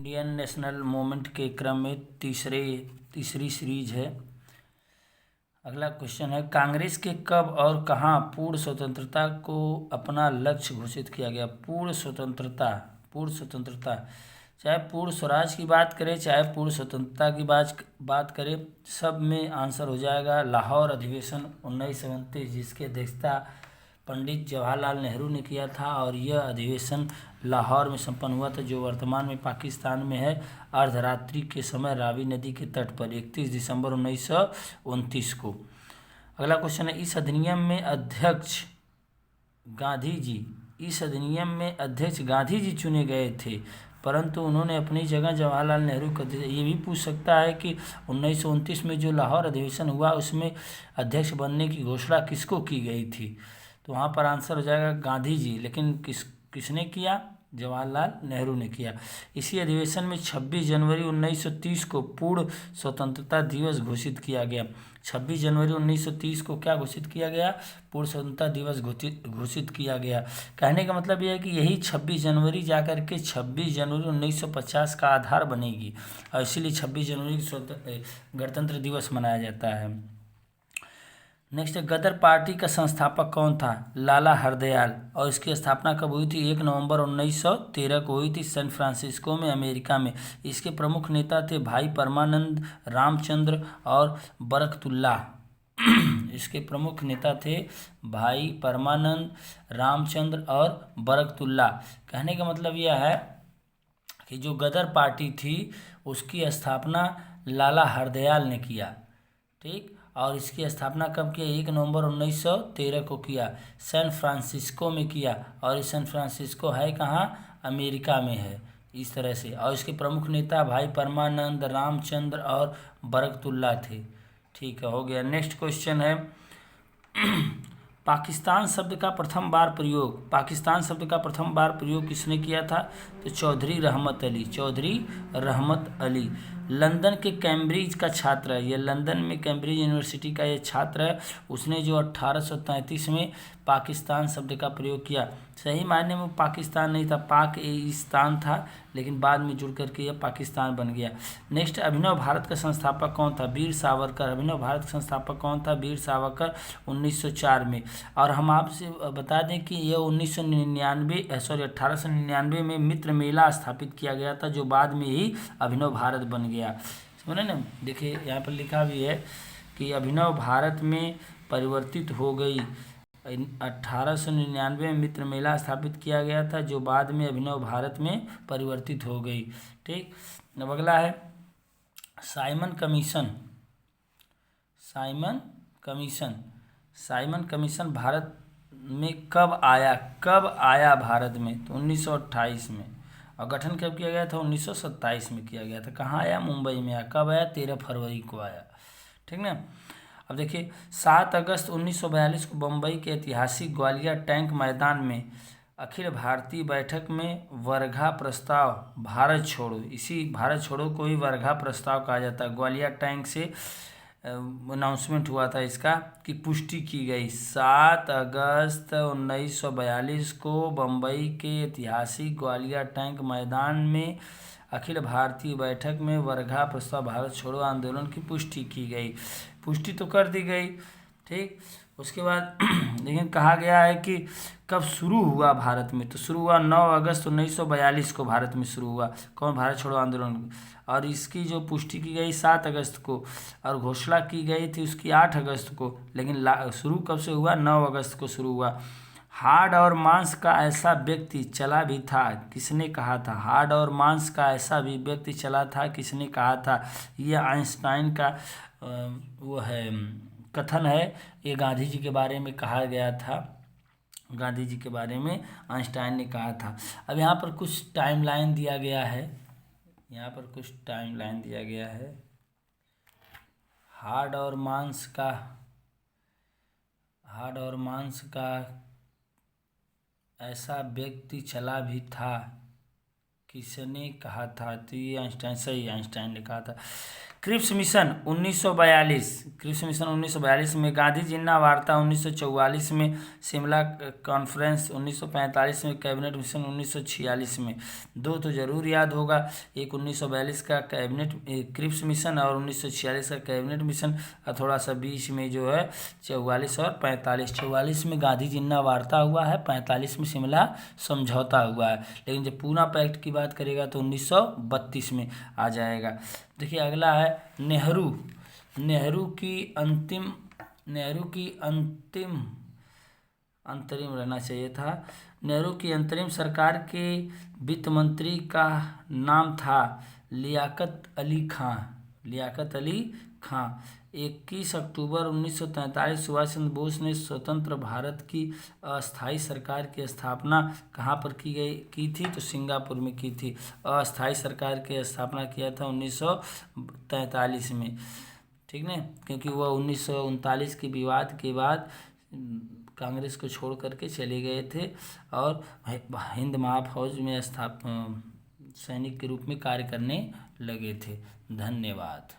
Indian national movement के क्रम में तीसरी सीरीज है। अगला क्वेश्चन है, कांग्रेस के कब और कहाँ पूर्ण स्वतंत्रता को अपना लक्ष्य घोषित किया गया? पूर्ण स्वतंत्रता, चाहे पूर्ण स्वराज की बात करें चाहे पूर्ण स्वतंत्रता की बात करें, सब में आंसर हो जाएगा लाहौर अधिवेशन 1929, जिसकी अध्यक्षता पंडित जवाहरलाल नेहरू ने किया था और यह अधिवेशन लाहौर में संपन्न हुआ था, जो वर्तमान में पाकिस्तान में है, अर्धरात्रि के समय रावी नदी के तट पर 31 दिसंबर 1929 को। अगला क्वेश्चन है, इस अधिनियम में अध्यक्ष गांधी जी चुने गए थे, परंतु उन्होंने अपनी जगह जवाहरलाल नेहरू को दिया। ये भी पूछ सकता है कि 1929 में जो लाहौर अधिवेशन हुआ उसमें अध्यक्ष बनने की घोषणा किसको की गई थी? तो वहाँ पर आंसर हो जाएगा गांधी जी। लेकिन किसने किया? जवाहरलाल नेहरू ने किया। इसी अधिवेशन में 26 जनवरी 1930 को पूर्ण स्वतंत्रता दिवस घोषित किया गया। 26 जनवरी 1930 को क्या घोषित किया गया? पूर्ण स्वतंत्रता दिवस घोषित किया गया। कहने का मतलब यह है कि यही 26 जनवरी जाकर के 26 जनवरी 1950 का आधार बनेगी और इसीलिए 26 जनवरी गणतंत्र दिवस मनाया जाता है। नेक्स्ट, गदर पार्टी का संस्थापक कौन था? लाला हरदयाल। और इसकी स्थापना कब हुई थी? 1 नवंबर 1913 को हुई थी सैन फ्रांसिस्को में, अमेरिका में। इसके प्रमुख नेता थे भाई परमानंद रामचंद्र और बरकतुल्लाह। इसके प्रमुख नेता थे भाई परमानंद रामचंद्र और बरकतुल्लाह। कहने का मतलब यह है कि जो गदर पार्टी थी उसकी स्थापना लाला हरदयाल ने किया, ठीक। और इसकी स्थापना कब किया? 1 नवंबर 1913 को किया, सैन फ्रांसिस्को में किया। और ये सैन फ्रांसिस्को है कहाँ? अमेरिका में है। इस तरह से। और इसके प्रमुख नेता भाई परमानंद रामचंद्र और बरकतुल्लाह थे। ठीक है, हो गया। नेक्स्ट क्वेश्चन है, पाकिस्तान शब्द का प्रथम बार प्रयोग किसने किया था? तो चौधरी रहमत अली। लंदन के कैम्ब्रिज का छात्र है, यह लंदन में कैम्ब्रिज यूनिवर्सिटी का ये छात्र है। उसने जो 1833 में पाकिस्तान शब्द का प्रयोग किया। सही मायने में पाकिस्तान नहीं था, पाक-ए-इस्तान था, लेकिन बाद में जुड़ करके यह पाकिस्तान बन गया। नेक्स्ट, अभिनव भारत का संस्थापक कौन था? वीर सावरकर। अभिनव भारत का संस्थापक कौन था? वीर सावरकर, 1904 में। और हम आपसे बता दें कि यह 1899 में मित्र मेला स्थापित किया गया था, जो बाद में ही अभिनव भारत बन गया। सुने ना, देखिए यहाँ पर लिखा भी है कि अभिनव भारत में परिवर्तित हो गई। 1899 में मित्र मेला स्थापित किया गया था, जो बाद में अभिनव भारत में परिवर्तित हो गई, ठीक। अब अगला है साइमन कमीशन भारत में कब आया भारत में? तो 1928 में। और गठन कब किया गया था? 1927 में किया गया था। कहाँ आया? मुंबई में आया। कब आया? 13 फरवरी को आया, ठीक ना। अब देखिए, 7 अगस्त 1942 को बम्बई के ऐतिहासिक ग्वालियर टैंक मैदान में अखिल भारतीय बैठक में वर्घा प्रस्ताव भारत छोड़ो, इसी भारत छोड़ो को ही वर्घा प्रस्ताव कहा जाता है। ग्वालियर टैंक से अनाउंसमेंट हुआ था इसका कि पुष्टि की गई। 7 अगस्त 1942 को बम्बई के ऐतिहासिक ग्वालियर टैंक मैदान में अखिल भारतीय बैठक में वर्घा प्रस्ताव भारत छोड़ो आंदोलन की पुष्टि की गई। पुष्टि तो कर दी गई, ठीक। उसके बाद लेकिन कहा गया है कि कब शुरू हुआ भारत में? तो शुरू हुआ 9 अगस्त 1942 को भारत में शुरू हुआ। कौन? भारत छोड़ो आंदोलन। और इसकी जो पुष्टि की गई 7 अगस्त को, और घोषणा की गई थी उसकी 8 अगस्त को, लेकिन शुरू कब से हुआ? 9 अगस्त को शुरू हुआ। हाड़ और मांस का ऐसा व्यक्ति चला भी था, किसने कहा था? हाड़ और मांस का ऐसा भी व्यक्ति चला था, किसने कहा था? यह आइंस्टाइन का वो है कथन है। ये गांधी जी के बारे में कहा गया था, गांधी जी के बारे में आइंस्टाइन ने कहा था। अब यहाँ पर कुछ टाइमलाइन दिया गया है, हाड़ और मांस का ऐसा व्यक्ति चला भी था, किसने कहा था? तो ये आइंस्टाइन ने कहा था। क्रिप्स मिशन 1942, क्रिप्स मिशन 1942 में, गांधी जिन्ना वार्ता 1944 में, शिमला कॉन्फ्रेंस 1945 में, कैबिनेट मिशन 1946 में। दो तो जरूर याद होगा, एक 1942 का कैबिनेट क्रिप्स मिशन और 1946 का कैबिनेट मिशन, और थोड़ा सा बीच में जो है 44 और 45। 44 में गांधी जिन्ना वार्ता हुआ है, 45 में शिमला समझौता हुआ है, लेकिन जब पूना पैक्ट की बात करेगा तो 1932 में आ जाएगा। देखिए अगला है नेहरू। नेहरू की अंतरिम रहना चाहिए था। नेहरू की अंतरिम सरकार के वित्त मंत्री का नाम था लियाकत अली खां। 21 अक्टूबर 1943 सुभाष चंद्र बोस ने स्वतंत्र भारत की अस्थाई सरकार की स्थापना कहाँ पर की थी? तो सिंगापुर में की थी। अस्थाई सरकार की स्थापना किया था 1943 में, ठीक ना, क्योंकि वह 1939 के विवाद के बाद कांग्रेस को छोड़ करके चले गए थे और हिंद महाफौज में सैनिक के रूप में कार्य करने लगे थे। धन्यवाद।